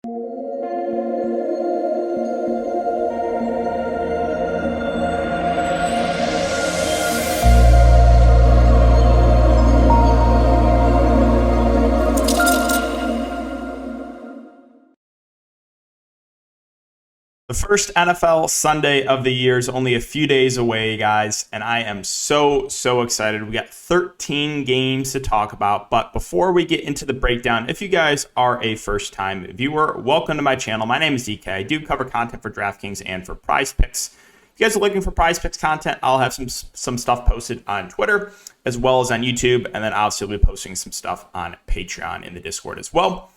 The first NFL Sunday of the year is only a few days away, guys, and I am so excited. We got 13 games to talk about, but before we get into the breakdown, if you guys are a first-time viewer, welcome to my channel. My name is DK. I do cover content for Draftkings and for Prize Picks. If you guys are looking for Prize Picks content, I'll have some stuff posted on Twitter as well as on YouTube, and then obviously we'll be posting some stuff on Patreon in the Discord as well.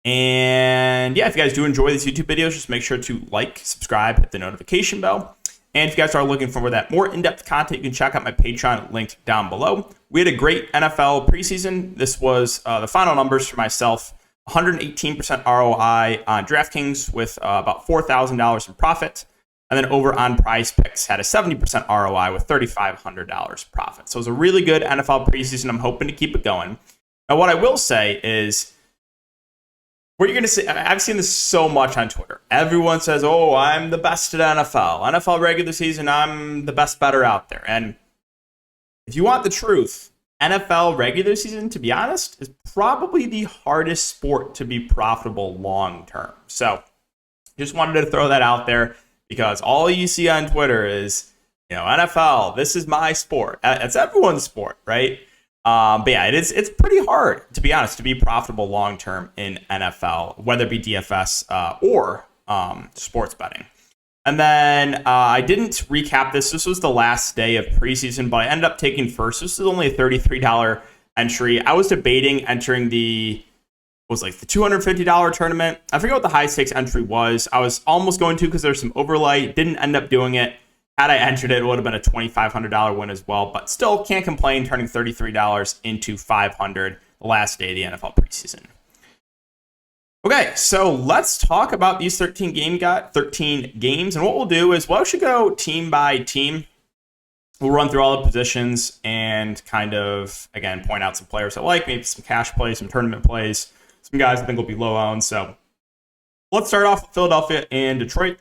And yeah, if you guys do enjoy these YouTube videos, just make sure to like, subscribe, hit the notification bell. And if you guys are looking for that more in-depth content, you can check out my Patreon linked down below. We had a great NFL preseason. This was the final numbers for myself. 118% ROI on Draftkings with about $4,000 in profit. And then over on Prize Picks had a 70% ROI with $3,500 profit. So it was a really good NFL preseason. I'm hoping to keep it going. Now, what I will say is, what you're going to see, I've seen this so much on Twitter. Everyone says, oh, I'm the best at NFL. NFL regular season, I'm the best better out there. And if you want the truth, NFL regular season, to be honest, is probably the hardest sport to be profitable long term. So just wanted to throw that out there because all you see on Twitter is, NFL, this is my sport. It's everyone's sport, right? But yeah, it's pretty hard, to be honest, to be profitable long term in NFL, whether it be DFS or sports betting. And then I didn't recap this. This was the last day of preseason, but I ended up taking first. This is only a $33 entry. I was debating entering the $250 tournament. I forget what the high stakes entry was. I was almost going to because there's some overlay. Didn't end up doing it. Had I entered it, it would have been a $2,500 win as well, but still can't complain turning $33 into $500 the last day of the NFL preseason. Okay, so let's talk about these 13 games, and what we'll do is we'll actually go team by team. We'll run through all the positions and kind of, again, point out some players I like, maybe some cash plays, some tournament plays, some guys I think will be low owned. So let's start off with Philadelphia and Detroit.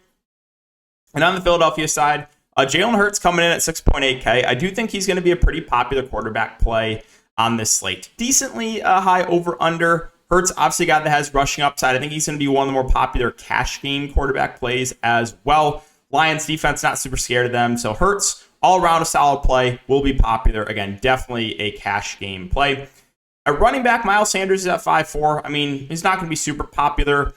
And on the Philadelphia side, Jalen Hurts coming in at 6.8K. I do think he's going to be a pretty popular quarterback play on this slate. Decently high over-under. Hurts obviously a guy that has rushing upside. I think he's going to be one of the more popular cash game quarterback plays as well. Lions defense, not super scared of them. So Hurts, all around a solid play, will be popular. Again, definitely a cash game play. At running back, Miles Sanders is at 5.4. I mean, he's not going to be super popular.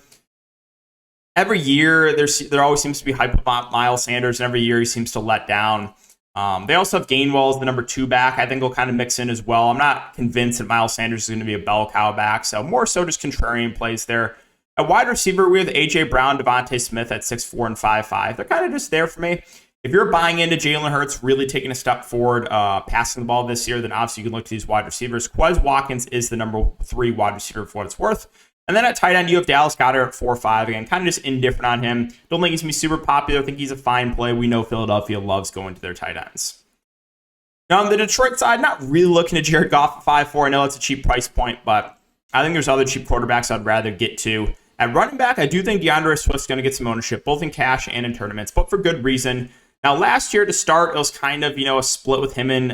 Every year, there always seems to be hype about Miles Sanders, and every year he seems to let down. They also have Gainwell as the number 2 back. I think he'll kind of mix in as well. I'm not convinced that Miles Sanders is going to be a bell cow back, so more so just contrarian plays there. At wide receiver, we have A.J. Brown, Devontae Smith at 6'4 and 5'5. They're kind of just there for me. If you're buying into Jalen Hurts really taking a step forward, passing the ball this year, then obviously you can look to these wide receivers. Quez Watkins is the number 3 wide receiver for what it's worth. And then at tight end, you have Dallas Goedert at 4.5. Again, kind of just indifferent on him. Don't think he's going to be super popular. I think he's a fine play. We know Philadelphia loves going to their tight ends. Now, on the Detroit side, not really looking at Jared Goff at 5.4. I know it's a cheap price point, but I think there's other cheap quarterbacks I'd rather get to. At running back, I do think DeAndre Swift's going to get some ownership, both in cash and in tournaments, but for good reason. Now, last year to start, it was kind of, a split with him and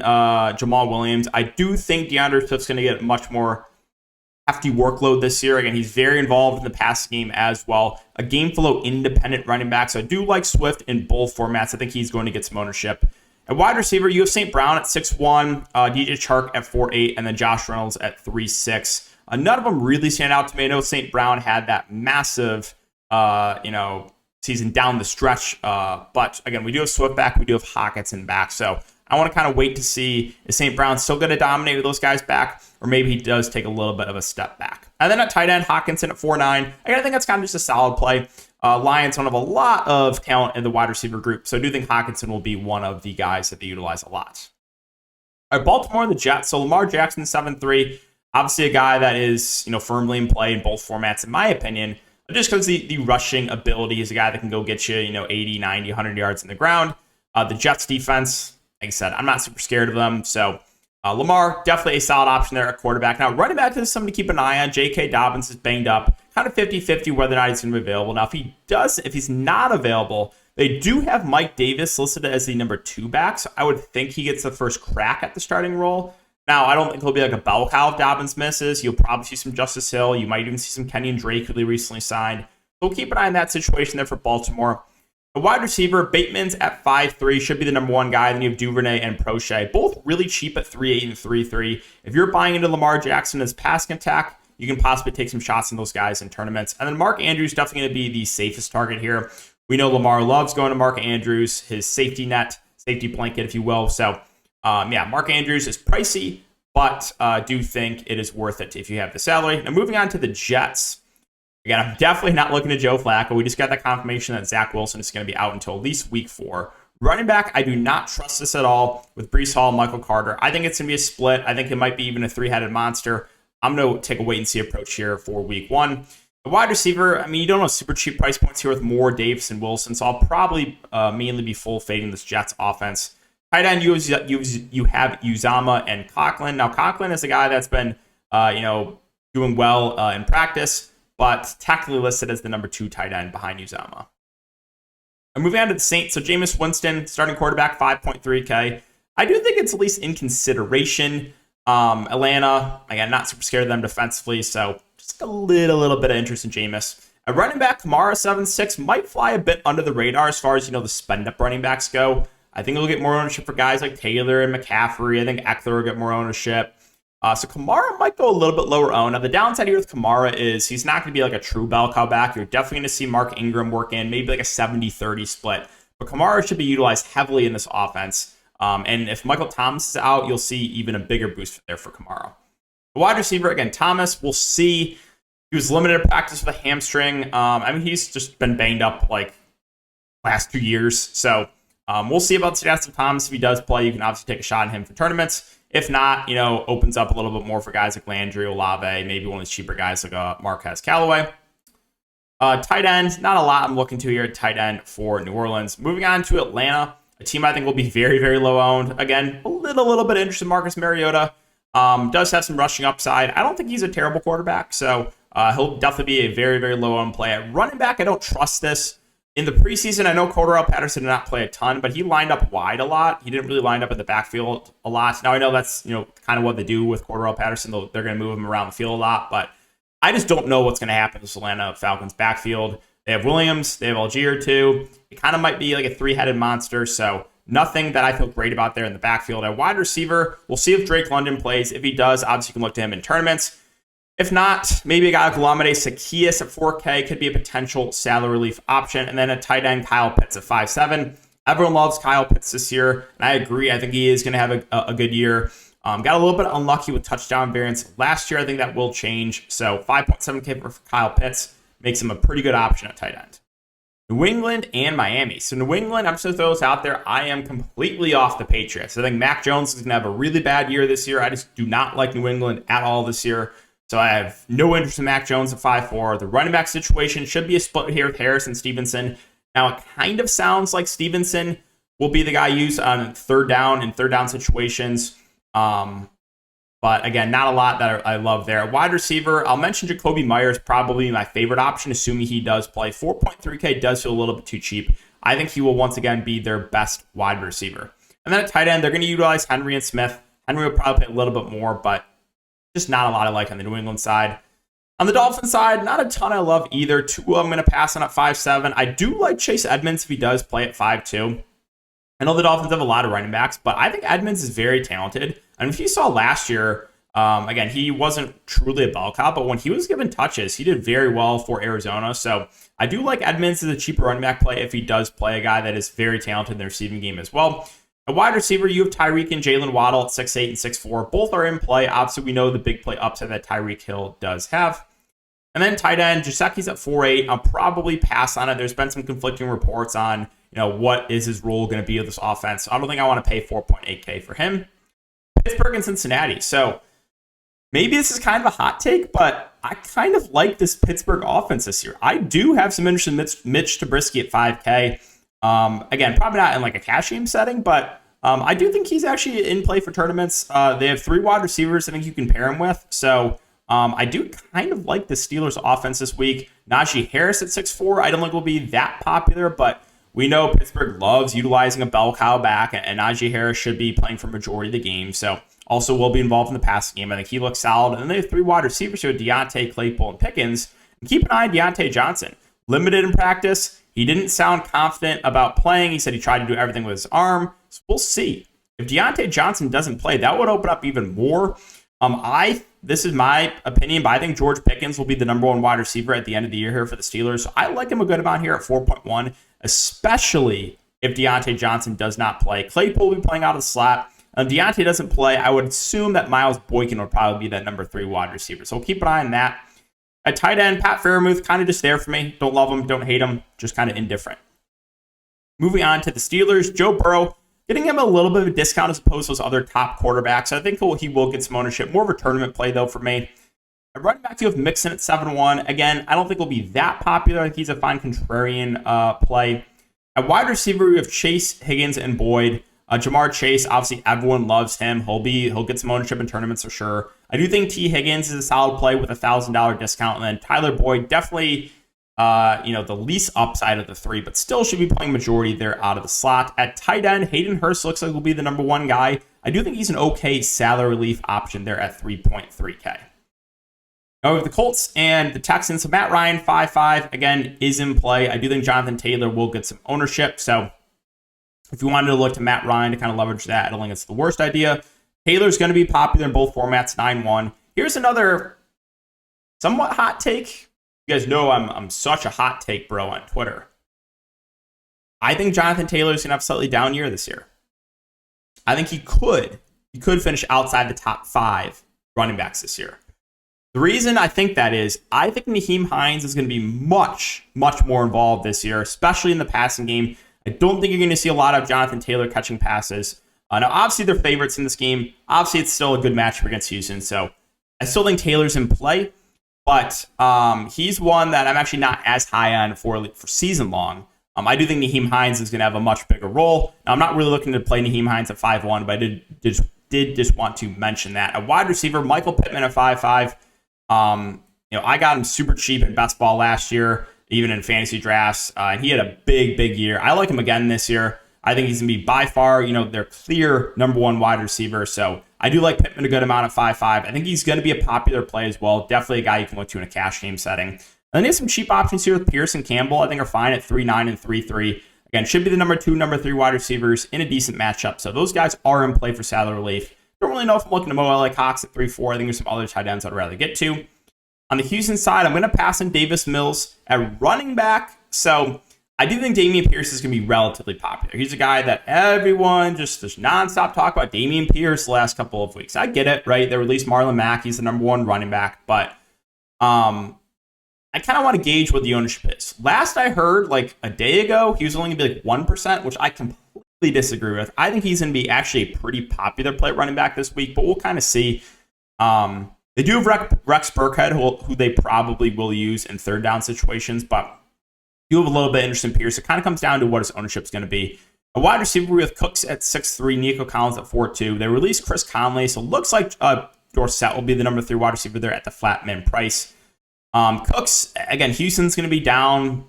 Jamal Williams. I do think DeAndre Swift's going to get much more hefty workload this year. Again, he's very involved in the pass game as well. A game full of independent running backs. So I do like Swift in both formats. I think he's going to get some ownership. At wide receiver, you have St. Brown at 6'1", DJ Chark at 4'8", and then Josh Reynolds at 3'6". None of them really stand out to me. I know St. Brown had that massive, season down the stretch. But again, we do have Swift back. We do have Hockenson back. So I want to kind of wait to see if St. Brown's still going to dominate with those guys back, or maybe he does take a little bit of a step back. And then at tight end, Hockenson at 4.9. Again, I think that's kind of just a solid play. Lions don't have a lot of talent in the wide receiver group, so I do think Hockenson will be one of the guys that they utilize a lot. All right, Baltimore and the Jets. So Lamar Jackson, 7.3. Obviously a guy that is, firmly in play in both formats, in my opinion, just because the rushing ability is a guy that can go get you, 80, 90, 100 yards in the ground. The Jets defense, like I said, I'm not super scared of them. So Lamar, definitely a solid option there at quarterback. Now, running back is something to keep an eye on. J.K. Dobbins is banged up. kind of 50-50 whether or not he's going to be available. Now, if he's not available, they do have Mike Davis listed as the number 2 back, so I would think he gets the first crack at the starting role. Now, I don't think he'll be like a bell cow if Dobbins misses. You'll probably see some Justice Hill. You might even see some Kenyon Drake, who they recently signed. So we'll keep an eye on that situation there for Baltimore. A wide receiver, Bateman's at 5'3", should be the number 1 guy. Then you have Duvernay and Prochet, both really cheap at 3'8" and 3'3". If you're buying into Lamar Jackson as passing attack, you can possibly take some shots on those guys in tournaments. And then Mark Andrews definitely going to be the safest target here. We know Lamar loves going to Mark Andrews, his safety net, safety blanket, if you will. So, yeah, Mark Andrews is pricey, but do think it is worth it if you have the salary. Now, moving on to the Jets. Again, I'm definitely not looking at Joe Flacco. We just got that confirmation that Zach Wilson is going to be out until at least week 4. Running back, I do not trust this at all with Breece Hall and Michael Carter. I think it's going to be a split. I think it might be even a 3-headed monster. I'm going to take a wait-and-see approach here for week 1. The wide receiver, I mean, you don't know super cheap price points here with Moore, Davis, and Wilson, so I'll probably mainly be full fading this Jets offense. Tight end, you have Uzama and Conklin. Now, Conklin is a guy that's been, doing well in practice, but technically listed as the number 2 tight end behind Uzama. And moving on to the Saints, so Jameis Winston, starting quarterback, 5.3K. I do think it's at least in consideration. Atlanta, again, not super scared of them defensively, so just a little bit of interest in Jameis. A running back, Kamara, 7.6, might fly a bit under the radar as far as, the spend-up running backs go. I think it'll get more ownership for guys like Taylor and McCaffrey. I think Eckler will get more ownership. So Kamara might go a little bit lower owned. Now, the downside here with Kamara is he's not going to be like a true bell cow back. You're definitely going to see Mark Ingram work in, maybe like a 70-30 split. But Kamara should be utilized heavily in this offense. And if Michael Thomas is out, you'll see even a bigger boost there for Kamara. The wide receiver, again, Thomas, we'll see. He was limited in practice with a hamstring. He's just been banged up like last 2 years. So we'll see about the stats of Thomas. If he does play, you can obviously take a shot at him for tournaments. If not, opens up a little bit more for guys like Landry, Olave, maybe one of the cheaper guys like Marquez Callaway. Tight end, not a lot I'm looking to here at tight end for New Orleans. Moving on to Atlanta, a team I think will be very, very low owned. Again, a little bit interested in Marcus Mariota. Does have some rushing upside. I don't think he's a terrible quarterback, so he'll definitely be a very, very low owned play. At running back, I don't trust this. In the preseason, I know Cordarrelle Patterson did not play a ton, but he lined up wide a lot. He didn't really line up in the backfield a lot. Now, I know that's kind of what they do with Cordarrelle Patterson. They're going to move him around the field a lot, but I just don't know what's going to happen to this Atlanta Falcons backfield. They have Williams. They have Algier, too. It kind of might be like a 3-headed monster, so nothing that I feel great about there in the backfield. At wide receiver, we'll see if Drake London plays. If he does, obviously you can look to him in tournaments. If not, maybe a guy like Olamide Zaccheaus at 4K could be a potential salary relief option. And then a tight end, Kyle Pitts at 5.7. Everyone loves Kyle Pitts this year, and I agree. I think he is going to have a good year. Got a little bit unlucky with touchdown variance last year. I think that will change. So 5.7K for Kyle Pitts makes him a pretty good option at tight end. New England and Miami. So New England, I'm just going to throw this out there. I am completely off the Patriots. I think Mac Jones is going to have a really bad year this year. I just do not like New England at all this year. So I have no interest in Mac Jones at 5.4. The running back situation should be a split here with Harris and Stevenson. Now, it kind of sounds like Stevenson will be the guy used on third down situations. But again, not a lot that I love there. Wide receiver, I'll mention Jacoby Myers, probably my favorite option, assuming he does play. 4.3K does feel a little bit too cheap. I think he will once again be their best wide receiver. And then at tight end, they're going to utilize Henry and Smith. Henry will probably play a little bit more, but just not a lot I like on the New England side. On the Dolphins side, not a ton I love either. Two I'm going to pass on at 5.7. I do like Chase Edmonds if he does play at 5.2. I know the Dolphins have a lot of running backs, but I think Edmonds is very talented. And if you saw last year, again, he wasn't truly a bell cow, but when he was given touches, he did very well for Arizona. So I do like Edmonds as a cheaper running back play if he does play a guy that is very talented in the receiving game as well. A wide receiver, you have Tyreek and Jalen Waddle at 6'8 and 6'4. Both are in play. Obviously, we know the big play upside that Tyreek Hill does have. And then tight end, Gesicki's at 4.8. I'll probably pass on it. There's been some conflicting reports on, what is his role going to be with this offense. I don't think I want to pay 4.8K for him. Pittsburgh and Cincinnati. So maybe this is kind of a hot take, but I kind of like this Pittsburgh offense this year. I do have some interest in Mitch Trubisky at 5K. Again, probably not in like a cash game setting, but I do think he's actually in play for tournaments. They have 3 wide receivers I think you can pair him with. So I do kind of like the Steelers offense this week. Najee Harris at 6'4", I don't think will be that popular, but we know Pittsburgh loves utilizing a bell cow back, and Najee Harris should be playing for majority of the game. So also will be involved in the passing game. I think he looks solid. And then they have 3 wide receivers here, Deontay, Claypool, and Pickens. And keep an eye on Deontay Johnson. Limited in practice. He didn't sound confident about playing. He said he tried to do everything with his arm. So we'll see. If Deontay Johnson doesn't play, that would open up even more. This is my opinion, but I think George Pickens will be the number 1 wide receiver at the end of the year here for the Steelers. So I like him a good amount here at 4.1, especially if Deontay Johnson does not play. Claypool will be playing out of the slot. If Deontay doesn't play, I would assume that Miles Boykin would probably be that number 3 wide receiver. So keep an eye on that. At tight end, Pat Freiermuth, kind of just there for me. Don't love him, don't hate him, just kind of indifferent. Moving on to the Steelers, Joe Burrow, getting him a little bit of a discount as opposed to those other top quarterbacks. I think he will get some ownership. More of a tournament play, though, for me. At running back, you have Mixon at 7-1. Again, I don't think he'll be that popular. I think he's a fine contrarian play. At wide receiver, we have Chase, Higgins, and Boyd. Jamar Chase, obviously everyone loves him. He'll get some ownership in tournaments for sure. I do think T. Higgins is a solid play with a $1,000 discount. And then Tyler Boyd, definitely the least upside of the 3, but still should be playing majority there out of the slot. At tight end, Hayden Hurst looks like will be the number 1 guy. I do think he's an okay salary relief option there at 3.3K. Now with the Colts and the Texans, so Matt Ryan, 5.5, again, is in play. I do think Jonathan Taylor will get some ownership. So if you wanted to look to Matt Ryan to kind of leverage that, I don't think it's the worst idea. Taylor's going to be popular in both formats, 9-1. Here's another somewhat hot take. You guys know I'm such a hot take bro on Twitter. I think Jonathan Taylor's going to have a slightly down year this year. I think he could finish outside the top 5 running backs this year. The reason I think that is, I think Nyheim Hines is going to be much, much more involved this year, especially in the passing game. I don't think you're going to see a lot of Jonathan Taylor catching passes. Now, obviously, they're favorites in this game. Obviously, it's still a good matchup against Houston, so I still think Taylor's in play. But he's one that I'm actually not as high on for season long. I do think Nyheim Hines is going to have a much bigger role. Now, I'm not really looking to play Nyheim Hines at 5-1, but I did just want to mention that. A wide receiver, Michael Pittman at 5.5. I got him super cheap in best ball last year, even in fantasy drafts, and he had a big year. I like him again this year. I think he's going to be by far, their clear number 1 wide receiver. So I do like Pittman a good amount at 5.5. I think he's going to be a popular play as well. Definitely a guy you can look to in a cash game setting. And then there's some cheap options here with Pierce and Campbell. I think are fine at 3.9 and 3.3. Again, should be the number 2, number 3 wide receivers in a decent matchup. So those guys are in play for salary relief. Don't really know if I'm looking to Mo LA Cox at 3.4. I think there's some other tight ends I'd rather get to. On the Houston side, I'm going to pass in Davis Mills at running back. So I do think Dameon Pierce is going to be relatively popular. He's a guy that everyone just nonstop talk about Dameon Pierce the last couple of weeks. I get it, right? They released Marlon Mack. He's the number 1 running back. But I kind of want to gauge what the ownership is. Last I heard, like a day ago, he was only going to be like 1%, which I completely disagree with. I think he's going to be actually a pretty popular play running back this week, but we'll kind of see. They do have Rex Burkhead, who they probably will use in third down situations, but you have a little bit of interest in Pierce. It kind of comes down to what his ownership is going to be. A wide receiver with Cooks at 6'3", Nico Collins at 4'2". They released Chris Conley, so it looks like Dorsett will be the number 3 wide receiver there at the flat min price. Cooks, again, Houston's going to be down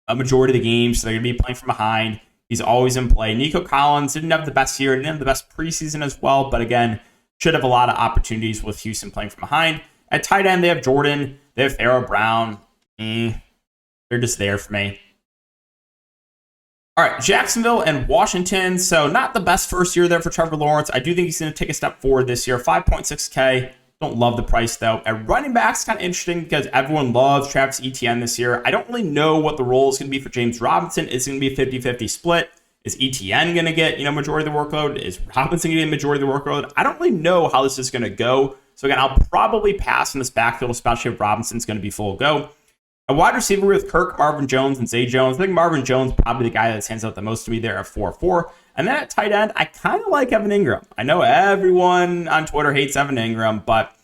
a majority of the game, so they're going to be playing from behind. He's always in play. Nico Collins didn't have the best year, didn't have the best preseason as well, but again, should have a lot of opportunities with Houston playing from behind. At tight end, they have Jordan. They have Pharaoh Brown. They're just there for me. All right, Jacksonville and Washington. So not the best first year there for Trevor Lawrence. I do think he's going to take a step forward this year. 5.6K. Don't love the price, though. At running back, it's kind of interesting because everyone loves Travis Etienne this year. I don't really know what the role is going to be for James Robinson. Is it going to be a 50-50 split? Is Etienne going to get majority of the workload? Is Robinson going to get majority of the workload? I don't really know how this is going to go. So again, I'll probably pass in this backfield, especially if Robinson's going to be full go. A wide receiver with Kirk, Marvin Jones, and Zay Jones. I think Marvin Jones probably the guy that stands out the most to me there at 4.4. And then at tight end, I kind of like Evan Ingram. I know everyone on Twitter hates Evan Ingram, but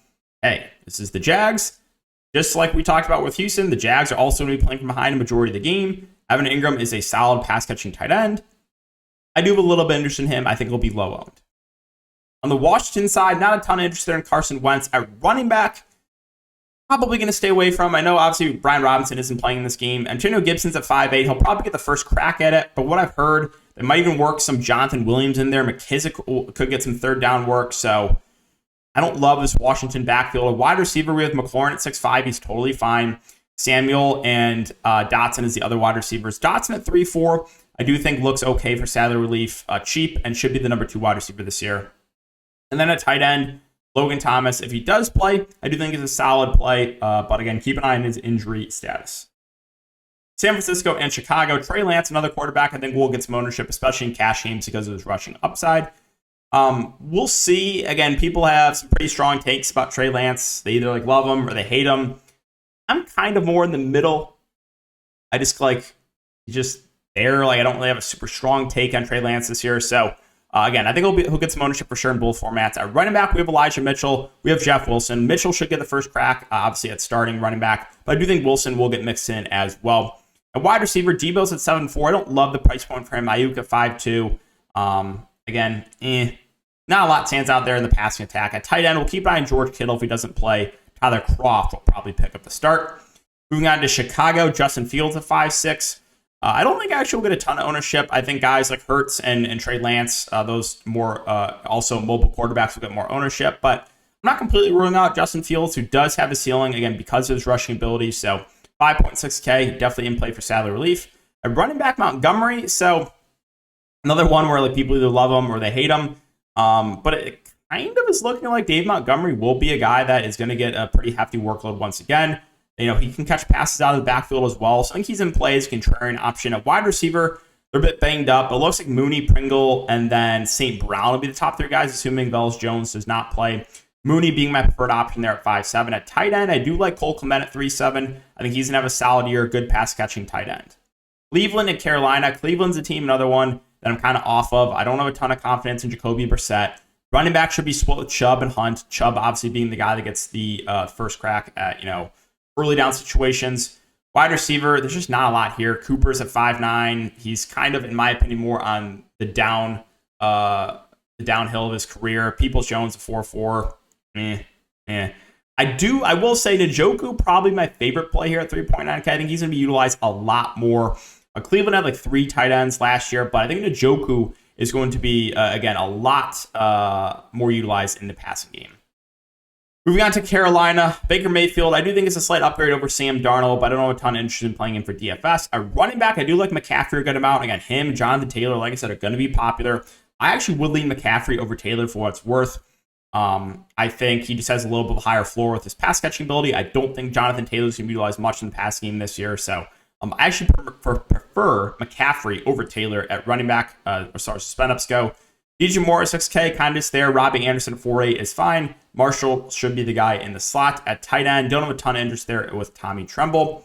hey, this is the Jags. Just like we talked about with Houston, the Jags are also going to be playing from behind a majority of the game. Evan Ingram is a solid pass-catching tight end. I do have a little bit of interest in him. I think he'll be low-owned. On the Washington side, not a ton of interest there in Carson Wentz. At running back, probably going to stay away from. I know obviously Brian Robinson isn't playing this game. Antonio Gibson's at 5'8". He'll probably get the first crack at it. But what I've heard, they might even work some Jonathan Williams in there. McKissick could get some third down work. So I don't love this Washington backfield. A wide receiver, we have McLaurin at 6'5". He's totally fine. Samuel and Dotson is the other wide receivers. Dotson at 3'4", I do think looks okay for salary relief. Cheap and should be the number 2 wide receiver this year. And then at tight end, Logan Thomas, if he does play, I do think is a solid play. But again, keep an eye on his injury status. San Francisco and Chicago. Trey Lance, another quarterback, I think will get some ownership, especially in cash games because of his rushing upside. We'll see. Again, people have some pretty strong takes about Trey Lance. They either love him or they hate him. I'm kind of more in the middle. I just he's just there. I don't really have a super strong take on Trey Lance this year. So again, I think he'll get some ownership for sure in both formats. At running back, we have Elijah Mitchell. We have Jeff Wilson. Mitchell should get the first crack, obviously, at starting running back. But I do think Wilson will get mixed in as well. At wide receiver, Debo's at 7'4". I don't love the price point for him. Ayuk at 5'2". Again, not a lot stands out there in the passing attack. At tight end, we'll keep an eye on George Kittle if he doesn't play. Tyler Kroft will probably pick up the start. Moving on to Chicago, Justin Fields at 5'6". I don't think actually will get a ton of ownership. I think guys like Hurts and Trey Lance, those more also mobile quarterbacks will get more ownership. But I'm not completely ruling out Justin Fields, who does have a ceiling, again, because of his rushing ability. So 5.6K, definitely in play for salary relief. A running back, Montgomery. So another one where people either love him or they hate him. But it kind of is looking like Dave Montgomery will be a guy that is going to get a pretty hefty workload once again. He can catch passes out of the backfield as well. So I think he's in play as a contrarian option. At wide receiver, they're a bit banged up. It looks like Mooney, Pringle, and then St. Brown will be the top 3 guys, assuming Vells-Jones does not play. Mooney being my preferred option there at 5'7". At tight end, I do like Cole Kmet at 3'7". I think he's going to have a solid year, good pass-catching tight end. Cleveland and Carolina. Cleveland's a team, another one that I'm kind of off of. I don't have a ton of confidence in Jacoby Brissett. Running back should be split with Chubb and Hunt. Chubb obviously being the guy that gets the first crack at, early down situations. Wide receiver, there's just not a lot here. Cooper's at 5'9". He's kind of, in my opinion, more on the downhill of his career. Peoples-Jones at 4'4". I will say Njoku, probably my favorite play here at 3.9K. I think he's going to be utilized a lot more. Cleveland had 3 tight ends last year, but I think Njoku is going to be, again, a lot more utilized in the passing game. Moving on to Carolina, Baker Mayfield. I do think it's a slight upgrade over Sam Darnold, but I don't have a ton of interest in playing him for DFS. A running back, I do like McCaffrey a good amount. Again, him, Jonathan Taylor, like I said, are going to be popular. I actually would lean McCaffrey over Taylor for what it's worth. I think he just has a little bit higher floor with his pass catching ability. I don't think Jonathan Taylor's going to be utilized much in the passing game this year, so I actually prefer McCaffrey over Taylor at running back, as far as spend ups go. DJ Moore at 6K, kind of just there. Robbie Anderson at 4'8" is fine. Marshall should be the guy in the slot. At tight end, don't have a ton of interest there with Tommy Tremble.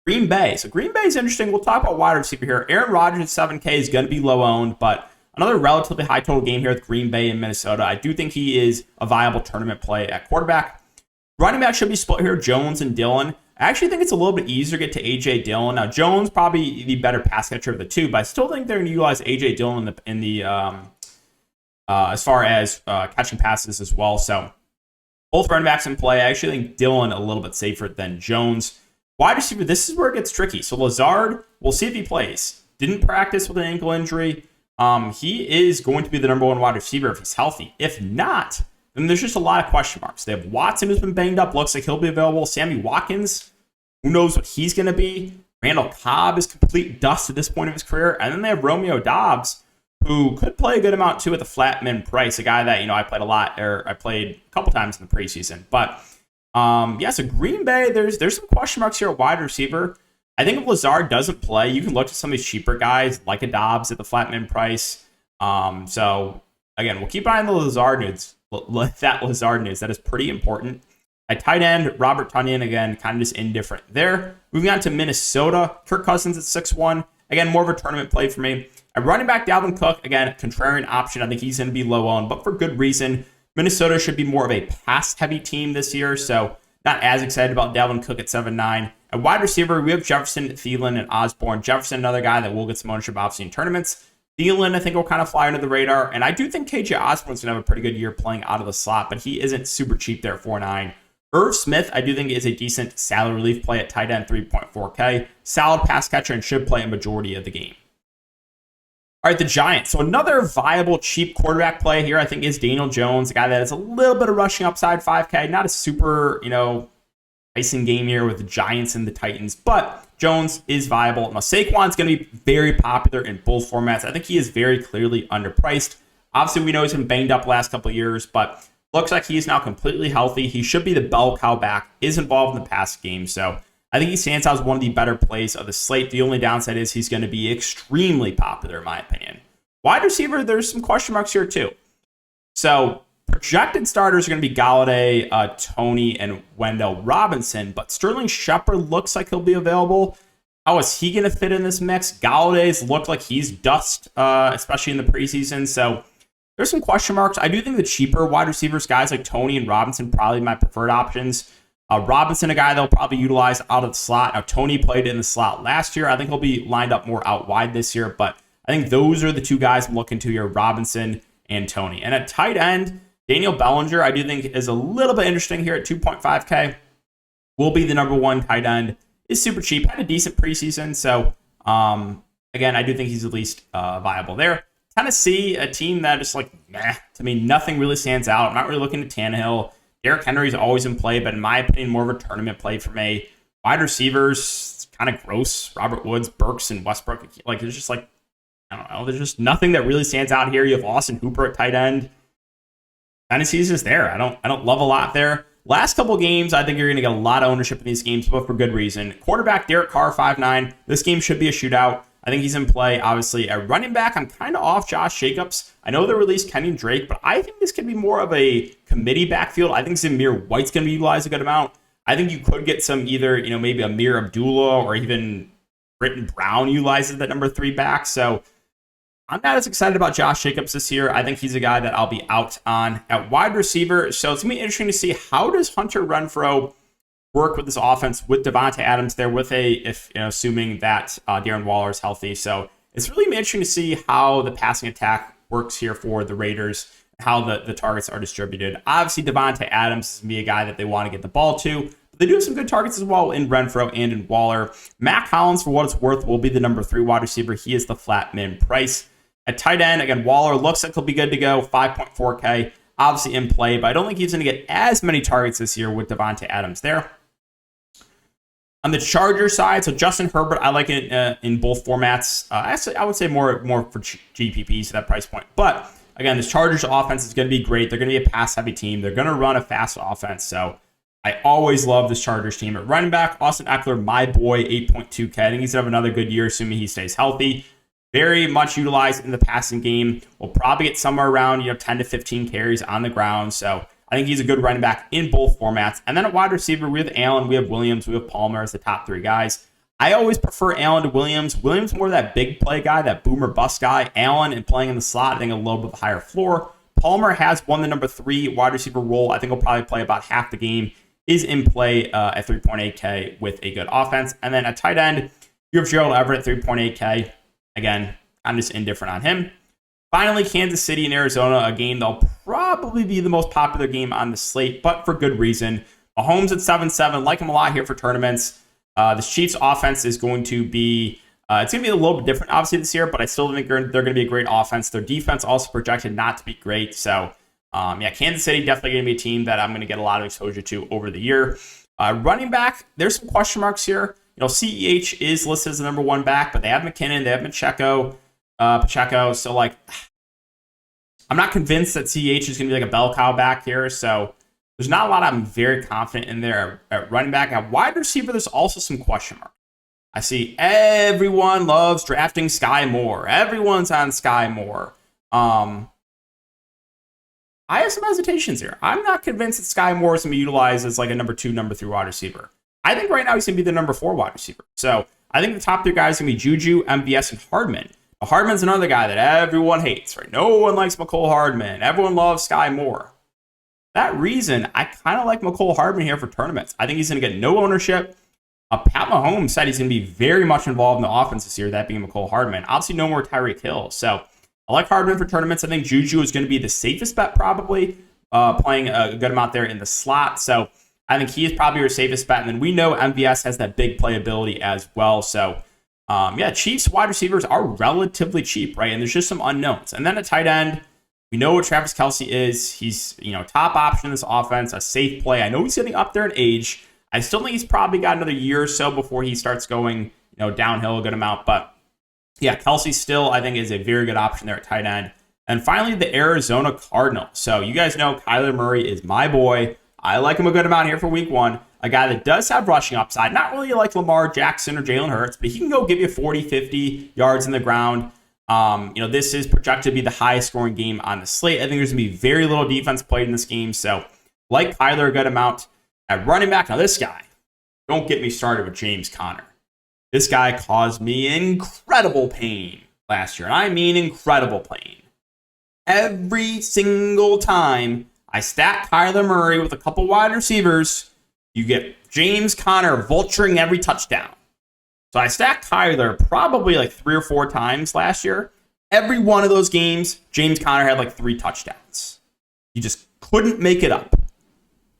Green Bay. So Green Bay is interesting. We'll talk about wide receiver here. Aaron Rodgers at 7K is going to be low owned, but another relatively high total game here with Green Bay and Minnesota. I do think he is a viable tournament play at quarterback. Running back should be split here, Jones and Dillon. I actually think it's a little bit easier to get to A.J. Dillon. Now, Jones probably the better pass catcher of the two, but I still think they're going to utilize A.J. Dillon in the as far as catching passes as well. So both running backs in play. I actually think Dillon a little bit safer than Jones. Wide receiver, this is where it gets tricky. So Lazard, we'll see if he plays. Didn't practice with an ankle injury. He is going to be the number 1 wide receiver if he's healthy. If not, then there's just a lot of question marks. They have Watson, who's been banged up. Looks like he'll be available. Sammy Watkins, who knows what he's going to be. Randall Cobb is complete dust at this point of his career. And then they have Romeo Doubs, who could play a good amount too at the flat min price. A guy that, I played I played a couple times in the preseason. But so Green Bay, there's some question marks here at wide receiver. I think if Lazard doesn't play, you can look to some of these cheaper guys like a Dobbs at the flat min price. So again, we'll keep an eye on the Lazard news. That is pretty important. At tight end, Robert Tonyan, again, kind of just indifferent there. Moving on to Minnesota, Kirk Cousins at 6'1". Again, more of a tournament play for me. At running back, Dalvin Cook, again, contrarian option. I think he's going to be low owned, but for good reason. Minnesota should be more of a pass-heavy team this year, so not as excited about Dalvin Cook at 7'9". At wide receiver, we have Jefferson, Thielen, and Osborne. Jefferson, another guy that will get some ownership, obviously, in tournaments. Thielen, I think, will kind of fly under the radar, and I do think KJ Osborne's going to have a pretty good year playing out of the slot, but he isn't super cheap there at 4'9". Irv Smith, I do think, is a decent salary relief play at tight end, 3.4K. Solid pass catcher and should play a majority of the game. All right, the Giants. So another viable, cheap quarterback play here, I think, is Daniel Jones, a guy that has a little bit of rushing upside, 5K. Not a super, icing game here with the Giants and the Titans, but Jones is viable. Now, Saquon's going to be very popular in both formats. I think he is very clearly underpriced. Obviously, we know he's been banged up the last couple of years, but looks like he's now completely healthy. He should be the bell cow back, is involved in the pass game, so I think he stands out as one of the better plays of the slate. The only downside is he's going to be extremely popular, in my opinion. Wide receiver, there's some question marks here too. So projected starters are going to be Galladay, Tony, and Wendell Robinson, but Sterling Shepard looks like he'll be available. How is he going to fit in this mix? Galladay's look like he's dust, especially in the preseason, so there's some question marks. I do think the cheaper wide receivers, guys like Tony and Robinson, probably my preferred options. Robinson, a guy they'll probably utilize out of the slot. Now, Tony played in the slot last year. I think he'll be lined up more out wide this year, but I think those are the two guys I'm looking to here, Robinson and Tony. And at tight end, Daniel Bellinger, I do think is a little bit interesting here at 2.5K. Will be the number one tight end. Is super cheap. Had a decent preseason. So, again, I do think he's at least viable there. Tennessee, a team that is like, meh. To me, nothing really stands out. I'm not really looking at Tannehill. Derrick Henry's always in play, but in my opinion, more of a tournament play for me. Wide receivers, it's kind of gross. Robert Woods, Burks, and Westbrook. Like, there's just like, I don't know. There's just nothing that really stands out here. You have Austin Hooper at tight end. Tennessee's just there. I don't love a lot there. Last couple games, I think you're going to get a lot of ownership in these games, but for good reason. Quarterback Derek Carr, 5'9". This game should be a shootout. I think he's in play, obviously. At running back, I'm kind of off Josh Jacobs. I know they released Kenyon Drake, but I think this could be more of a committee backfield. I think Zamir White's going to be utilized a good amount. I think you could get some either, maybe Amir Abdullah or even Britton Brown utilizes that number 3 back. So I'm not as excited about Josh Jacobs this year. I think he's a guy that I'll be out on at wide receiver. So it's going to be interesting to see how does Hunter Renfrow work with this offense with Devontae Adams there with assuming that Darren Waller is healthy. So it's really interesting to see how the passing attack works here for the Raiders, how the targets are distributed. Obviously, Devontae Adams is going to be a guy that they want to get the ball to. But they do have some good targets as well in Renfrow and in Waller. Matt Collins, for what it's worth, will be the number 3 wide receiver. He is the flat min price. At tight end, again, Waller looks like he'll be good to go, 5.4K, obviously in play, but I don't think he's going to get as many targets this year with Devontae Adams there. On the Charger side, so Justin Herbert, I like it in both formats. Actually, I would say more for GPPs at that price point. But again, this Chargers offense is going to be great. They're going to be a pass-heavy team. They're going to run a fast offense. So I always love this Chargers team. At running back, Austin Eckler, my boy, 8.2K. I think he's going to have another good year, assuming he stays healthy. Very much utilized in the passing game. Will probably get somewhere around 10 to 15 carries on the ground. So I think he's a good running back in both formats. And then at wide receiver, we have Allen, we have Williams, we have Palmer as the top 3 guys. I always prefer Allen to Williams. Williams more that big play guy, that boomer bust guy. Allen and playing in the slot, I think a little bit of a higher floor. Palmer has won the number 3 wide receiver role. I think he'll probably play about half the game. Is in play at 3.8K with a good offense. And then at tight end, you have Gerald Everett at 3.8K. Again, I'm just indifferent on him. Finally, Kansas City and Arizona, a game that'll probably be the most popular game on the slate, but for good reason. Mahomes at 7-7, like him a lot here for tournaments. The Chiefs offense is going to be, it's going to be a little bit different, obviously, this year, but I still think they're going to be a great offense. Their defense also projected not to be great. So, Kansas City definitely going to be a team that I'm going to get a lot of exposure to over the year. Running back, there's some question marks here. CEH is listed as the number 1 back, but they have McKinnon, they have Pacheco. So, I'm not convinced that CEH is going to be like a bell cow back here. So, there's not a lot I'm very confident in there at running back. At wide receiver, there's also some question marks. I see everyone loves drafting Sky Moore. Everyone's on Sky Moore. I have some hesitations here. I'm not convinced that Sky Moore is going to be utilized as like a number 2, number 3 wide receiver. I think right now he's going to be the number 4 wide receiver. So I think the top 3 guys are going to be Juju, MVS, and Hardman. Now, Hardman's another guy that everyone hates, right? No one likes McCole Hardman. Everyone loves Sky Moore. That reason, I kind of like McCole Hardman here for tournaments. I think he's going to get no ownership. Pat Mahomes said he's going to be very much involved in the offense this year, that being McCole Hardman. Obviously, no more Tyreek Hill. So I like Hardman for tournaments. I think Juju is going to be the safest bet, probably, playing a good amount there in the slot. So I think he is probably your safest bet. And then we know MVS has that big playability as well. So, yeah, Chiefs wide receivers are relatively cheap, right? And there's just some unknowns. And then a tight end, we know what Travis Kelce is. He's, top option in this offense, a safe play. I know he's getting up there in age. I still think he's probably got another year or so before he starts going, downhill a good amount. But yeah, Kelce still, I think, is a very good option there at tight end. And finally, the Arizona Cardinal. So you guys know Kyler Murray is my boy. I like him a good amount here for week 1. A guy that does have rushing upside. Not really like Lamar Jackson or Jalen Hurts, but he can go give you 40, 50 yards in the ground. This is projected to be the highest scoring game on the slate. I think there's going to be very little defense played in this game. So like Kyler a good amount. At running back, now this guy, don't get me started with James Conner. This guy caused me incredible pain last year, and I mean incredible pain. Every single time I stack Kyler Murray with a couple wide receivers, you get James Conner vulturing every touchdown. So I stacked Kyler probably like 3 or 4 times last year. Every one of those games, James Conner had like 3 touchdowns. He just couldn't make it up.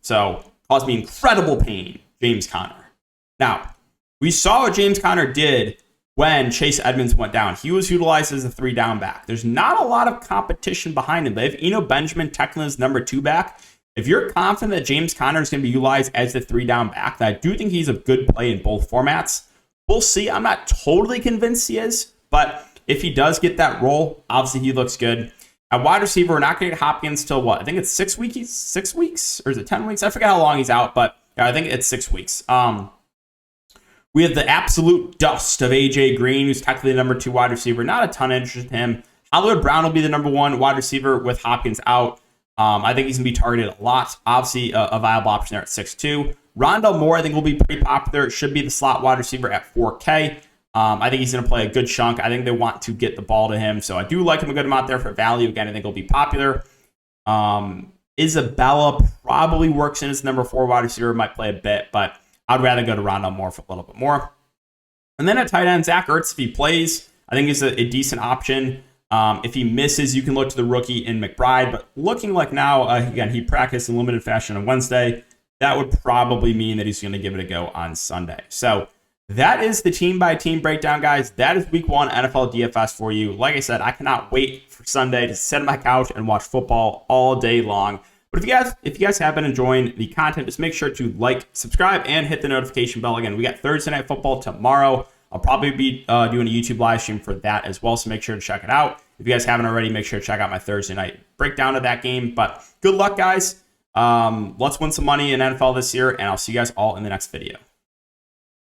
So caused me incredible pain, James Conner. Now, we saw what James Conner did when Chase Edmonds went down. He was utilized as a 3-down back. There's not a lot of competition behind him. They have Benjamin technically as number 2 back. If you're confident that James Conner is going to be utilized as the 3-down back, then I do think he's a good play in both formats. We'll see. I'm not totally convinced he is, but if he does get that role, obviously he looks good. At wide receiver, we're not going to get Hopkins till what? I think it's 6 weeks. 6 weeks? Or is it 10 weeks? I forget how long he's out, but yeah, I think it's 6 weeks. We have the absolute dust of A.J. Green, who's technically the number 2 wide receiver. Not a ton of interest in him. Hollywood Brown will be the number 1 wide receiver with Hopkins out. I think he's going to be targeted a lot. Obviously, a viable option there at 6'2". Rondale Moore, I think, will be pretty popular. It should be the slot wide receiver at 4K. I think he's going to play a good chunk. I think they want to get the ball to him. So I do like him a good amount there for value. Again, I think he'll be popular. Isabella probably works in as number 4 wide receiver. Might play a bit, but I'd rather go to Rondale Moore for a little bit more. And then at tight end, Zach Ertz, if he plays, I think is a decent option. If he misses, you can look to the rookie in McBride. But looking like now, again, he practiced in limited fashion on Wednesday. That would probably mean that he's going to give it a go on Sunday. So that is the team-by-team breakdown, guys. That is Week 1 NFL DFS for you. Like I said, I cannot wait for Sunday to sit on my couch and watch football all day long. But if you guys have been enjoying the content, just make sure to like, subscribe, and hit the notification bell. Again, we got Thursday Night Football tomorrow. I'll probably be doing a YouTube live stream for that as well, so make sure to check it out. If you guys haven't already, make sure to check out my Thursday night breakdown of that game. But good luck, guys. Let's win some money in NFL this year, and I'll see you guys all in the next video.